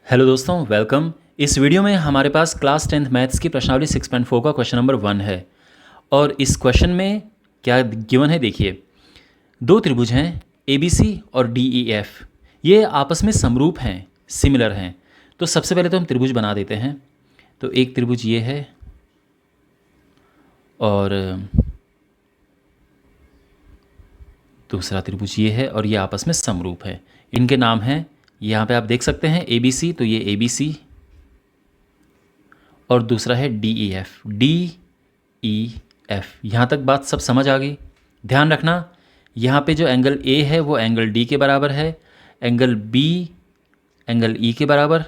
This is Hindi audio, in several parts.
हेलो दोस्तों, वेलकम। इस वीडियो में हमारे पास क्लास 10th मैथ्स की प्रश्नावली 6.4 का क्वेश्चन नंबर 1 है। और इस क्वेश्चन में क्या गिवन है, देखिए। दो त्रिभुज हैं ABC और DEF। ये आपस में समरूप हैं, सिमिलर हैं। तो सबसे पहले तो हम त्रिभुज बना देते हैं। तो एक त्रिभुज ये है और दूसरा त्रिभुज ये है और ये आपस में समरूप है। इनके नाम हैं, यहाँ पे आप देख सकते हैं ABC, तो ये ABC और दूसरा है DEF, DEF। यहाँ तक बात सब समझ आ गई। ध्यान रखना, यहाँ पे जो एंगल A है वो एंगल D के बराबर है, एंगल B एंगल E के बराबर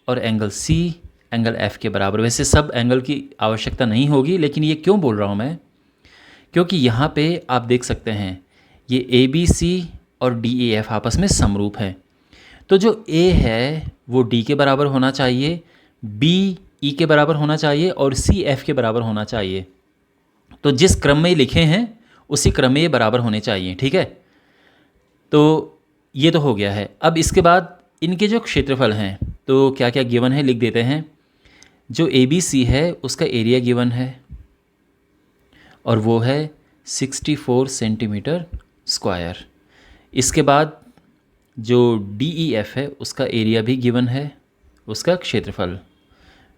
और एंगल C एंगल F के बराबर। वैसे सब एंगल की आवश्यकता नहीं होगी, लेकिन ये क्यों बोल रहा हूँ मैं, क्योंकि यहाँ पे आप देख सकते हैं ये ABC और DEF आपस में समरूप है। तो जो A है वो D के बराबर होना चाहिए, B E के बराबर होना चाहिए और C F के बराबर होना चाहिए। तो जिस क्रम में लिखे हैं उसी क्रम में ये बराबर होने चाहिए, ठीक है। तो ये तो हो गया है। अब इसके बाद इनके जो क्षेत्रफल हैं तो क्या क्या गिवन है लिख देते हैं। जो ABC है उसका एरिया गिवन है और वो है 64 सेंटीमीटर स्क्वायर। इसके बाद जो DEF है उसका एरिया भी गिवन है, उसका क्षेत्रफल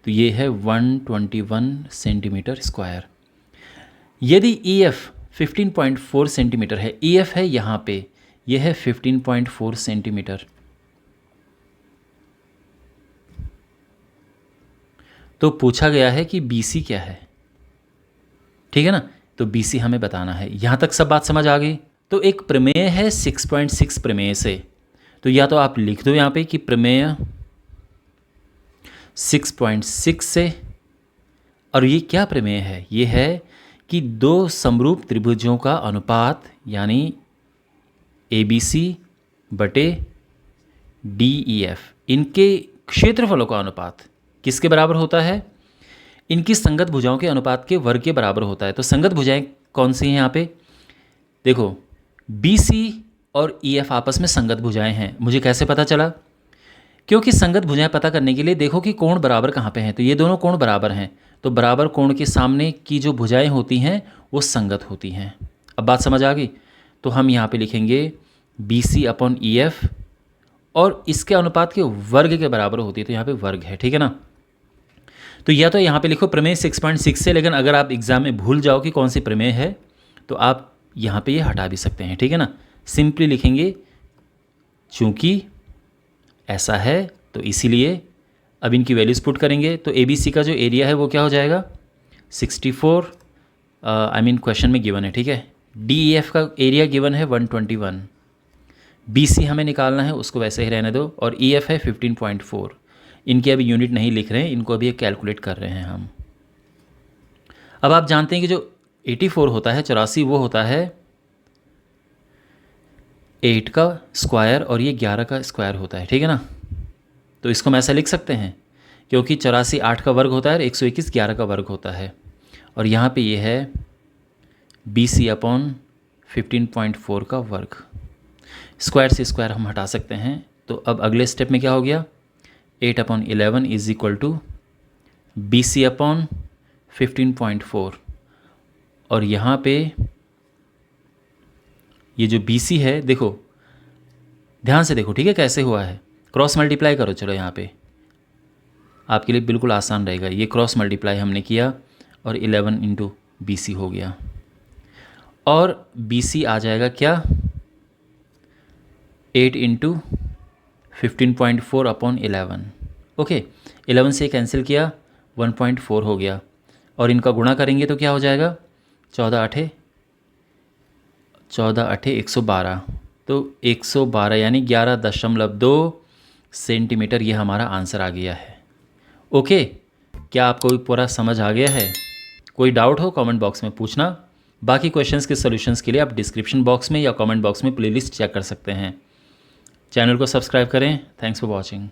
तो ये है 121 सेंटीमीटर स्क्वायर। यदि EF 15.4 सेंटीमीटर है, EF है यहाँ पे, ये है 15.4 सेंटीमीटर, तो पूछा गया है कि BC क्या है, ठीक है ना। तो BC हमें बताना है। यहाँ तक सब बात समझ आ गई। तो एक प्रमेय है 6.6 प्रमेय से, तो या तो आप लिख दो यहाँ पे कि प्रमेय 6.6 से। और ये क्या प्रमेय है, ये है कि दो समरूप त्रिभुजों का अनुपात यानी ABC बटे DEF, इनके क्षेत्रफलों का अनुपात किसके बराबर होता है, इनकी संगत भुजाओं के अनुपात के वर्ग के बराबर होता है। तो संगत भुजाएं कौन सी हैं यहाँ पे, देखो BC और EF आपस में संगत भुजाएं हैं। मुझे कैसे पता चला, क्योंकि संगत भुजाएं पता करने के लिए देखो कि कोण बराबर कहाँ पे हैं। तो ये दोनों कोण बराबर हैं, तो बराबर कोण के सामने की जो भुजाएं होती हैं वो संगत होती हैं। अब बात समझ आ गई। तो हम यहाँ पे लिखेंगे BC अपॉन EF और इसके अनुपात के वर्ग के बराबर होती है, तो यहाँ पे वर्ग है, ठीक है ना। तो या तो यहाँ पे लिखो प्रमेय 6.6 से, लेकिन अगर आप एग्जाम में भूल जाओ कि कौन सी प्रमेय है तो आप यहाँ पे ये हटा भी सकते हैं, ठीक है ना। सिंपली लिखेंगे चूँकि ऐसा है तो इसीलिए। अब इनकी वैल्यूज़ पुट करेंगे तो ABC का जो एरिया है वो क्या हो जाएगा 64, क्वेश्चन में गिवन है, ठीक है। DEF का एरिया गिवन है 121, BC हमें निकालना है, उसको वैसे ही रहने दो, और EF है 15.4। इनके अभी यूनिट नहीं लिख रहे हैं, इनको अभी कैलकुलेट कर रहे हैं हम। अब आप जानते हैं कि जो 84 होता है, 84, वो होता है 8 का स्क्वायर और ये 11 का स्क्वायर होता है, ठीक है ना। तो इसको हम ऐसा लिख सकते हैं क्योंकि 84 8 का वर्ग होता है और 121 11 का वर्ग होता है। और यहाँ पे ये है BC अपॉन 15.4 का वर्ग। स्क्वायर से स्क्वायर हम हटा सकते हैं। तो अब अगले स्टेप में क्या हो गया, 8 upon 11 is equal to BC upon 15.4। और यहाँ पे ये जो BC है, देखो ध्यान से देखो, ठीक है, कैसे हुआ है। क्रॉस मल्टीप्लाई करो, चलो यहाँ पे आपके लिए बिल्कुल आसान रहेगा। ये क्रॉस मल्टीप्लाई हमने किया और 11 इंटू BC हो गया, और BC आ जाएगा क्या 8 इंटू 15.4 अपॉन 11। ओके, 11 से कैंसिल किया, 1.4 हो गया, और इनका गुणा करेंगे तो क्या हो जाएगा 14 8 112। तो 112 यानी 11.2 सेंटीमीटर, ये हमारा आंसर आ गया है। ओके, क्या आपको पूरा समझ आ गया है? कोई डाउट हो कमेंट बॉक्स में पूछना। बाकी क्वेश्चंस के सॉल्यूशंस के लिए आप डिस्क्रिप्शन बॉक्स में या कमेंट बॉक्स में प्लेलिस्ट चेक कर सकते हैं। चैनल को सब्सक्राइब करें। Thanks for watching.